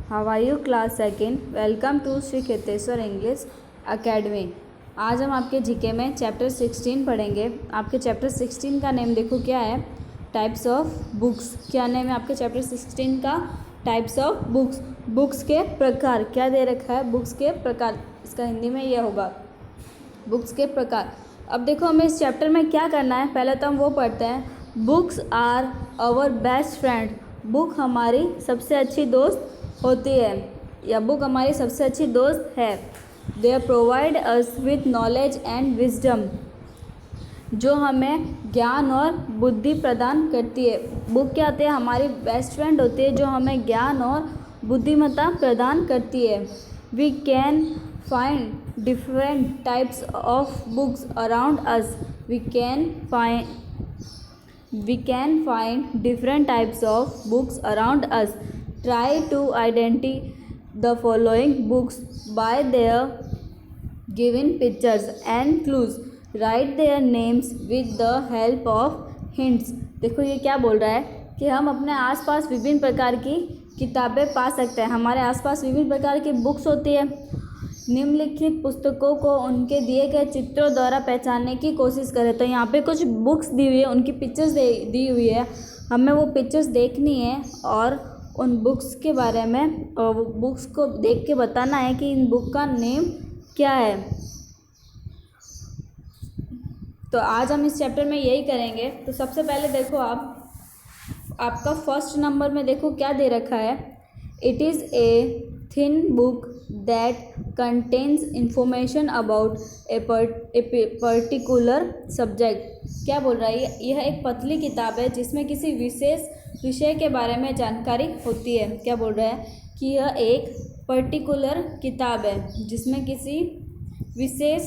How are you class second. Welcome to Shri Kheteshwar English academy. आज हम आपके जीके में चैप्टर 16 पढ़ेंगे। आपके चैप्टर 16 का नेम देखो क्या है, टाइप्स ऑफ बुक्स। क्या नेम है आपके चैप्टर 16 का? Types of books. बुक्स के प्रकार क्या दे रखा है? बुक्स के प्रकार, इसका हिंदी में यह होगा बुक्स के प्रकार। अब देखो हमें इस चैप्टर में क्या करना है, पहले तो हम वो पढ़ते हैं। Books are our best friend. Book हमारी सबसे अच्छी दोस्त होती है, या बुक हमारी सबसे अच्छी दोस्त है। They provide us with knowledge and wisdom. जो हमें ज्ञान और बुद्धि प्रदान करती है। बुक क्या होती है? हमारी बेस्ट फ्रेंड होती है जो हमें ज्ञान और बुद्धिमत्ता प्रदान करती है। We can find different types of books around us. We can find different types of books around us. Try to identify the following books by their given pictures and clues. Write their names with the help of hints. देखो ये क्या बोल रहा है कि हम अपने आसपास विभिन्न प्रकार की किताबें पा सकते हैं। हमारे आसपास विभिन्न प्रकार की बुक्स होती है। निम्नलिखित पुस्तकों को उनके दिए गए चित्रों द्वारा पहचानने की कोशिश करें। तो यहाँ पे कुछ बुक्स दी हुई है, उनकी पिक्चर्स दी हुई है। हमें वो पिक्चर्स देखनी है और उन बुक्स के बारे में बुक्स को देख के बताना है कि इन बुक का नेम क्या है। तो आज हम इस चैप्टर में यही करेंगे। तो सबसे पहले देखो आपका फर्स्ट नंबर में देखो क्या दे रखा है। It is a thin book that contains information about a particular subject. क्या बोल रहा है? यह एक पतली किताब है जिसमें किसी विशेष विषय के बारे में जानकारी होती है। क्या बोल रहा है कि यह एक पर्टिकुलर किताब है जिसमें किसी विशेष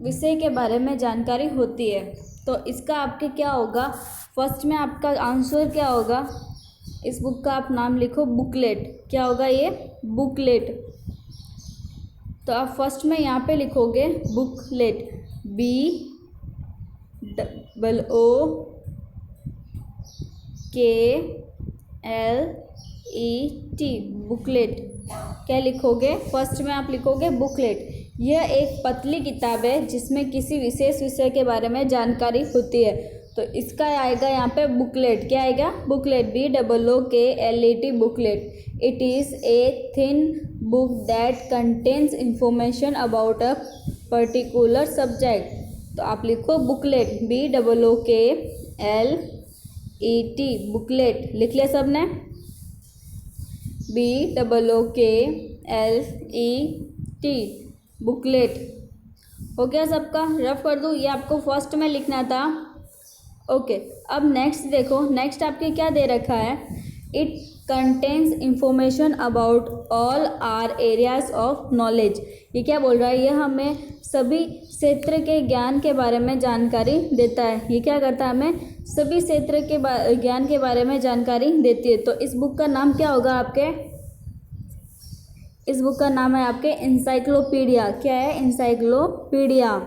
विषय के बारे में जानकारी होती है। तो इसका आपके क्या होगा? फर्स्ट में आपका आंसर क्या होगा? इस बुक का आप नाम लिखो बुकलेट। क्या होगा ये? बुकलेट। तो आप फर्स्ट में यहाँ पे लिखोगे बुकलेट, BOOKLET, बुकलेट। क्या लिखोगे? फर्स्ट में आप लिखोगे बुकलेट। यह एक पतली किताब है जिसमें किसी विशेष विषय के बारे में जानकारी होती है। तो इसका आएगा यहाँ पे बुकलेट। क्या आएगा? Booklet, BOOKLET, booklet. It is a thin book that contains information about a particular subject. तो आप लिखो बुकलेट, BOOKLET, बुकलेट। लिख लिया सबने? BOOKLET, booklet. हो गया सबका? रफ कर दूँ? ये आपको फर्स्ट में लिखना था। ओके, अब नेक्स्ट देखो। नेक्स्ट आपके क्या दे रखा है? It contains information about all are areas of knowledge. ये क्या बोल रहा है? यह हमें सभी क्षेत्र के ज्ञान के बारे में जानकारी देता है। ये क्या करता है? हमें सभी क्षेत्र के ज्ञान के बारे में जानकारी देती है। तो इस बुक का नाम क्या होगा आपके? इस बुक का नाम है आपके इंसाइक्लोपीडिया। क्या है? इंसाइक्लोपीडिया।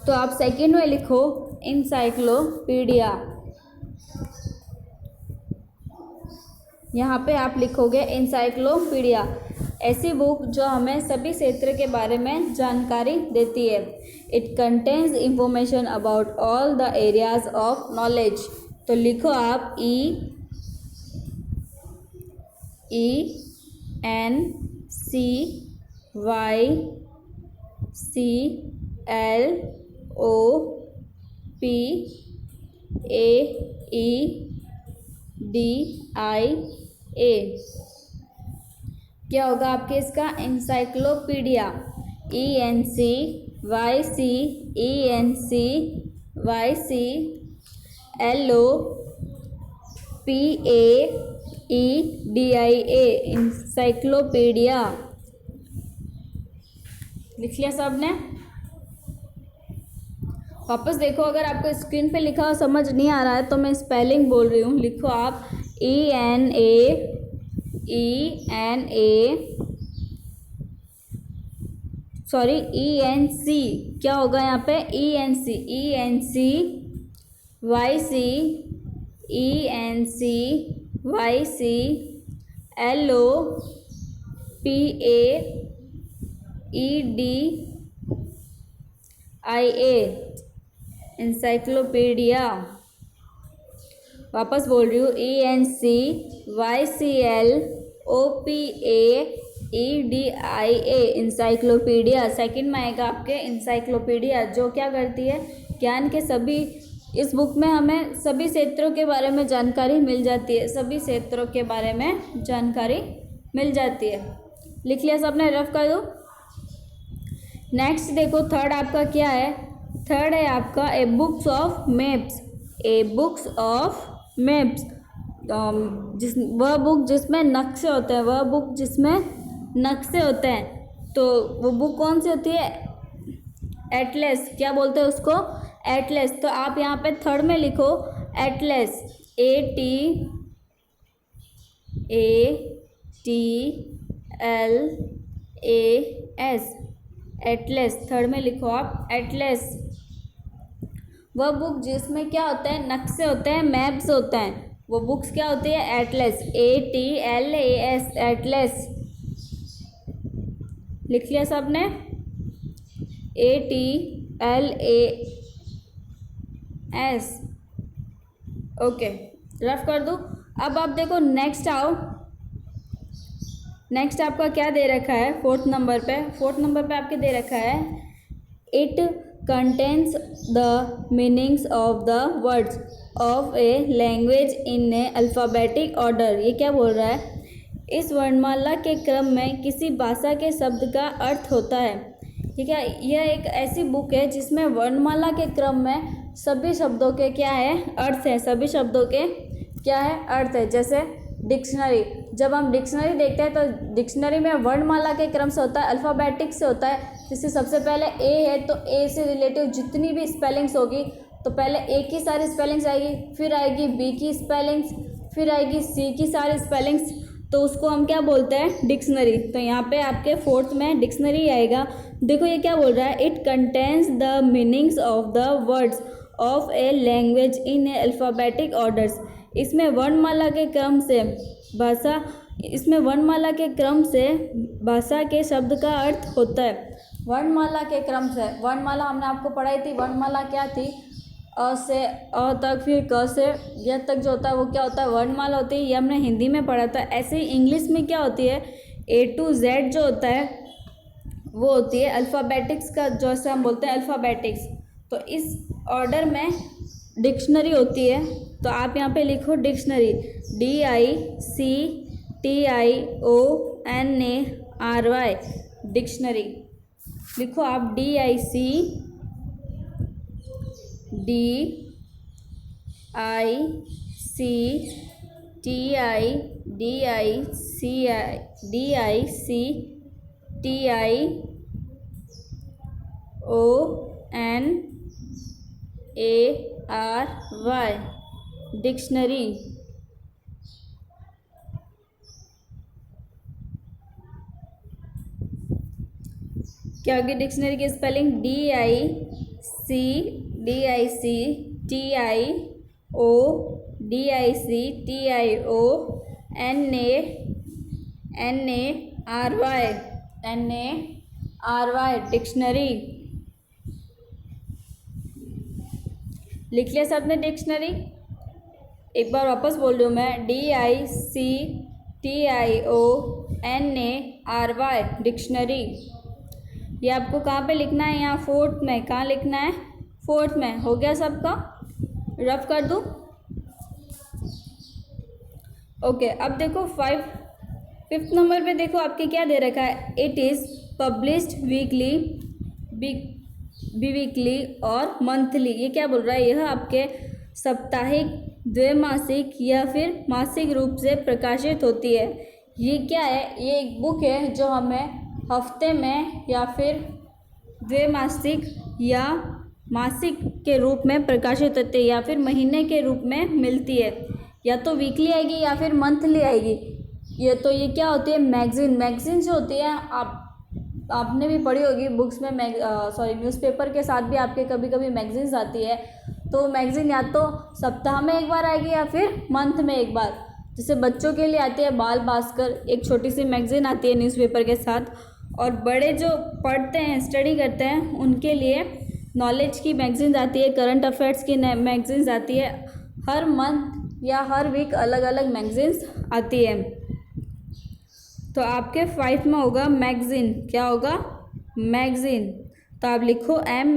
तो आप सेकंड में लिखो इंसाइक्लोपीडिया। यहाँ पे आप लिखोगे इंसाइक्लोपीडिया, ऐसी बुक जो हमें सभी क्षेत्र के बारे में जानकारी देती है। It contains information about all the areas of knowledge. तो लिखो आप ENCYCLOPAEDIA। क्या होगा आपके इसका? Encyclopedia, ENCYCENCYCLOPAEDIA, encyclopedia. लिख लिया सबने? वापस देखो, अगर आपको स्क्रीन पे लिखा हुआ समझ नहीं आ रहा है तो मैं स्पेलिंग बोल रही हूँ। लिखो आप ENC। क्या होगा यहाँ पे? ENCYCENCYC LOPAEDIA, encyclopedia. वापस बोल रही हूँ, ENCYCLOPAEDIA, इंसाइक्लोपीडिया। सेकंड में आएगा आपके इंसाइक्लोपीडिया, जो क्या करती है, ज्ञान के सभी, इस बुक में हमें सभी क्षेत्रों के बारे में जानकारी मिल जाती है, सभी क्षेत्रों के बारे में जानकारी मिल जाती है। लिख लिया सबने, रफ कर दो। नेक्स्ट देखो, थर्ड आपका क्या है, थर्ड है आपका a books of maps, a books of maps, वह बुक जिसमें नक्शे होते हैं, वह बुक जिसमें नक्शे होते हैं। तो वो बुक कौन सी होती है, एटलस, क्या बोलते हैं उसको, एटलस। तो आप यहाँ पे थर्ड में लिखो एटलस, ATLAS, एटलस। थर्ड में लिखो आप एटलस, वह बुक जिसमें क्या होता है, नक्शे होते हैं, मैप्स होते हैं, वो बुक्स क्या होती है, एटलस, ATLAS, एटलस। लिख लिया सबने, ATLAS, ओके, रफ कर दूँ। अब आप देखो नेक्स्ट आओ, नेक्स्ट आपका क्या दे रखा है, फोर्थ नंबर पे, फोर्थ नंबर पे आपके दे रखा है, it contains the meanings of the words of a language in A alphabetic order. ये क्या बोल रहा है, इस वर्णमाला के क्रम में किसी भाषा के शब्द का अर्थ होता है। ठीक है, यह एक ऐसी बुक है जिसमें वर्णमाला के क्रम में सभी शब्दों के क्या है, अर्थ है, सभी शब्दों के क्या है, अर्थ है। जैसे डिक्शनरी, जब हम डिक्शनरी देखते हैं तो डिक्शनरी में वर्णमाला के क्रम से होता है, अल्फ़ाबेटिक से होता है। जैसे सबसे पहले ए है तो ए से रिलेटिव जितनी भी स्पेलिंग्स होगी, तो पहले ए की सारी स्पेलिंग्स आएगी, फिर आएगी बी की स्पेलिंग्स, फिर आएगी सी की सारी स्पेलिंग्स, तो उसको हम क्या बोलते हैं, डिक्शनरी। तो यहाँ पे आपके फोर्थ में डिक्शनरी आएगा। देखो ये क्या बोल रहा है, it contains the meanings of the words of a language in A alphabetic orders. इसमें वर्णमाला के क्रम से भाषा, इसमें वर्णमाला के क्रम से भाषा के शब्द का अर्थ होता है। वर्णमाला के क्रम से, वर्णमाला हमने आपको पढ़ाई थी, वर्णमाला क्या थी, अ से अ तक, फिर क से य तक जो होता है वो क्या होता है, वर्णमाला होती है। ये हमने हिंदी में पढ़ा था। ऐसे ही इंग्लिश में क्या होती है, A to Z जो होता है वो होती है अल्फ़ाबेटिक्स का, जैसे हम बोलते हैं अल्फ़ाबेटिक्स। तो इस ऑर्डर में डिक्शनरी होती है। तो आप यहाँ पे लिखो डिक्शनरी, DICTIONARY, डिक्शनरी लिखो आप, DICTIONARY, डिक्शनरी। क्या होगी डिक्शनरी की स्पेलिंग, DICTIONARY, डिक्शनरी। लिख लिया सबने डिक्शनरी। एक बार वापस बोल रही हूँ मैं, DICTIONARY, डिक्शनरी। ये आपको कहाँ पे लिखना है, यहाँ फोर्थ में। कहाँ लिखना है, फोर्थ में। हो गया सबका, रफ कर दूँ, ओके। अब देखो फिफ्थ नंबर पे देखो आपके क्या दे रखा है, it is published weekly, weekly और मंथली। ये क्या बोल रहा है, यह आपके साप्ताहिक, द्वैमासिक या फिर मासिक रूप से प्रकाशित होती है। ये क्या है, ये एक बुक है जो हमें हफ्ते में या फिर द्वैमासिक या मासिक के रूप में प्रकाशित होती है, या फिर महीने के रूप में मिलती है। या तो वीकली आएगी या फिर मंथली आएगी। ये तो ये क्या होती है, मैगज़ीन जो होती है, आपने भी पढ़ी होगी बुक्स में, न्यूज़पेपर के साथ भी आपके कभी कभी मैगज़ीन्स आती है। तो मैगज़ीन या तो सप्ताह में एक बार आएगी या फिर मंथ में एक बार। जैसे बच्चों के लिए आती है बाल भास्कर, एक छोटी सी मैगजीन आती है न्यूज़पेपर के साथ, और बड़े जो पढ़ते हैं स्टडी करते हैं उनके लिए नॉलेज की मैगजीन आती है, करंट अफेयर्स की मैगजीन्स आती है। हर मंथ या हर वीक अलग अलग मैगजीन्स आती है। तो आपके 5 में होगा मैगजीन। क्या होगा? मैगजीन। तो आप लिखो MAGAZINE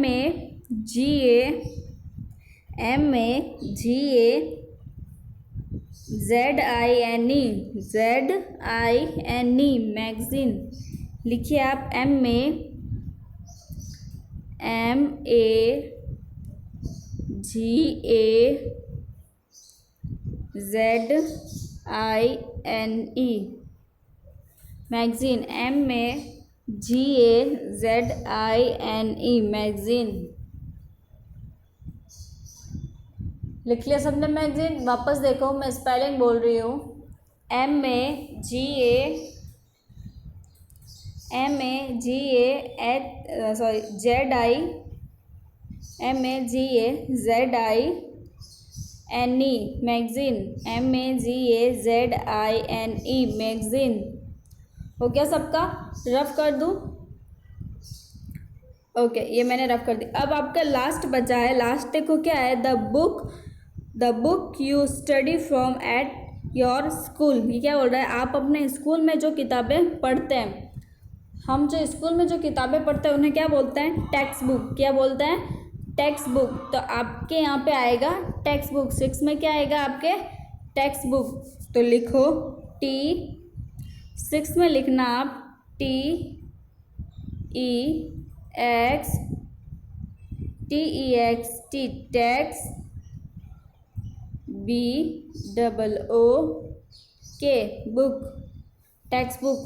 मैगजीन। लिखिए आप MAGAZINE मैगजीन। MAGAZINE magazine. लिख लिया सबने मैगजीन? वापस देखो, मैं स्पेलिंग बोल रही हूँ। MAGAZINE magazine. MAGAZINE magazine. हो गया सबका? रफ कर दूँ? ओके, ये मैंने रफ कर दी। अब आपका लास्ट बचा है। लास्ट देखो क्या है? The book you study from at your school. ये क्या बोल रहा है? आप अपने स्कूल में जो किताबें पढ़ते हैं, हम जो स्कूल में जो किताबें पढ़ते हैं उन्हें क्या बोलते हैं? Text book. क्या बोलते हैं? Text book. तो आपके यहाँ पे आएगा टेक्स्ट बुक। 6 में क्या आएगा आपके? Text book. तो लिखो T6 में लिखना आप TEXT text, BOOK book, text book.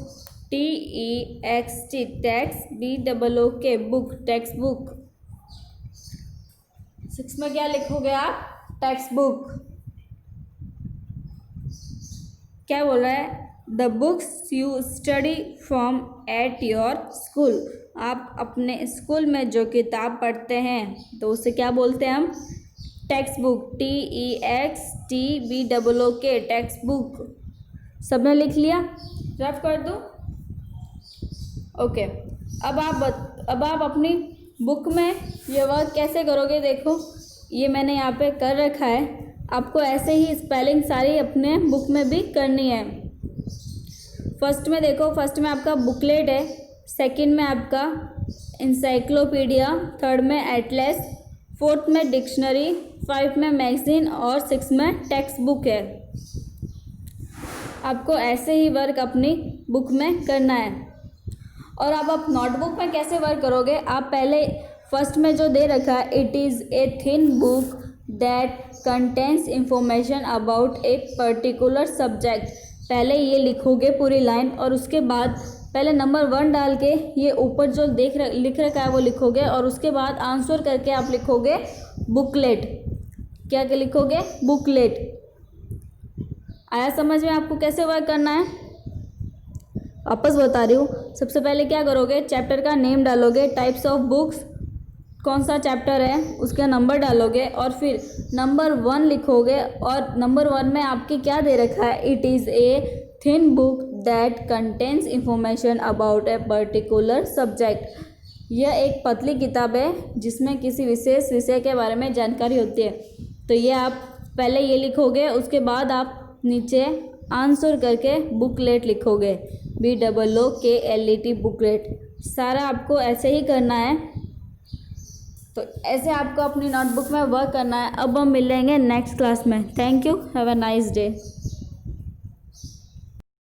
TEXT text, BOOK book, text book. 6 में क्या लिखोगे आप? Text book. क्या बोल रहा है? The books you study from at your school. आप अपने स्कूल में जो किताब पढ़ते हैं तो उसे क्या बोलते हैं हम? Text book. TEXT BOOK text book. सबने लिख लिया? रफ कर दूँ? ओके। अब आप अपनी बुक में ये वर्क कैसे करोगे? देखो, ये मैंने यहाँ पे कर रखा है। आपको ऐसे ही स्पेलिंग सारी अपने बुक में भी करनी है। फर्स्ट में देखो, फर्स्ट में आपका बुकलेट है, सेकंड में आपका इंसाइक्लोपीडिया, थर्ड में एटलस, फोर्थ में डिक्शनरी, 5 में मैगजीन और 6 में टेक्स्ट बुक है। आपको ऐसे ही वर्क अपनी बुक में करना है। और अब आप नोटबुक में कैसे वर्क करोगे? आप पहले फर्स्ट में जो दे रखा है, it is a thin book that contains information about a particular subject. पहले ये लिखोगे पूरी लाइन, और उसके बाद पहले नंबर 1 डाल के ये ऊपर जो लिख रखा है वो लिखोगे, और उसके बाद आंसर करके आप लिखोगे बुकलेट। क्या लिखोगे? बुकलेट। आया समझ में आपको कैसे वर्क करना है? वापस बता रही हूँ। सबसे पहले क्या करोगे? चैप्टर का नेम डालोगे, टाइप्स ऑफ बुक्स, कौन सा चैप्टर है उसका नंबर डालोगे, और फिर नंबर 1 लिखोगे। और नंबर 1 में आपके क्या दे रखा है? It is a thin book that contains information about a particular subject. यह एक पतली किताब है जिसमें किसी विशेष विषय के बारे में जानकारी होती है। तो ये आप पहले ये लिखोगे, उसके बाद आप नीचे आंसर करके बुकलेट लिखोगे, BOOKLET बुकलेट। सारा आपको ऐसे ही करना है। तो ऐसे आपको अपनी नोटबुक में वर्क करना है। अब हम मिलेंगे नेक्स्ट क्लास में। Thank you, have a nice day.